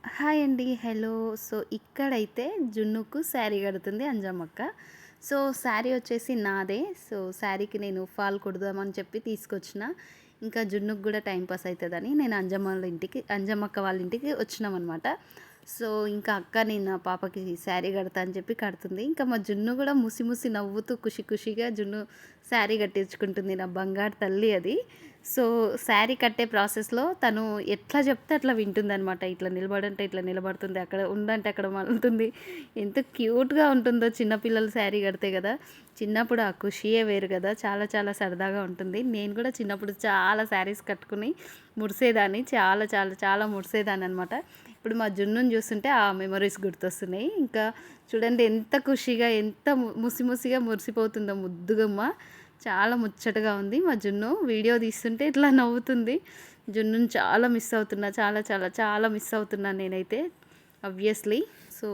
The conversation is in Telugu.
హాయ్ అండి. హలో. సో, ఇక్కడైతే జున్నుకు శారీ కడుతుంది అంజమ్మక్క. సో, శారీ వచ్చేసి నాదే. సో, శారీకి నేను ఫాల్ కుడదామని చెప్పి తీసుకొచ్చిన. ఇంకా జున్నుకు గూడా టైం పాస్ అయితదని నేను అంజమ్మక్క వాళ్ళ ఇంటికి వచ్చినామనమాట. సో, ఇంకా అక్క నేను నా పాపకి శారీ కడతా అని చెప్పి కడుతుంది. ఇంకా మా జున్ను గూడా ముసి ముసి నవ్వుతూ ఖుషి ఖుషిగా జున్ను శారీ కట్టించుకుంటుంది. నా బంగారు తల్లి అది. సో, శారీ కట్టే ప్రాసెస్‌లో తను ఎట్లా చెప్తే అట్లా వింటుందనమాట. ఇట్లా నిలబడంటే ఇట్లా నిలబడుతుంది. అక్కడ ఉండంటే అక్కడ మలులుతుంది. ఎంత క్యూట్‌గా ఉంటుందో చిన్న పిల్లలు శారీ కడితే గదా! చిన్నప్పుడు ఆ ఖుషియే వేరు గదా! చాలా చాలా సరదాగా ఉంటుంది. నేను కూడా చిన్నప్పుడు చాలా శారీస్ కట్టుకుని మురిసేదాన్ని. చాలా చాలా చాలా మురిసేదాన్ననమాట. ఇప్పుడు మా జున్నుని చూస్తుంటే ఆ మెమోరీస్ గుర్తొస్తున్నాయి. ఇంకా చూడండి ఎంత ఖుషిగా ఎంత ముసి ముసిగా మురిసిపోతుందో ముద్దుగుమ్మ. చాలా ముచ్చటగా ఉంది మా జున్ను. వీడియో తీస్తుంటే ఇట్లా నవ్వుతుంది. జున్నుని చాలా మిస్ అవుతున్నా. చాలా చాలా చాలా మిస్ అవుతున్నాను నేనైతే ఆబ్వియస్‌లీ. సో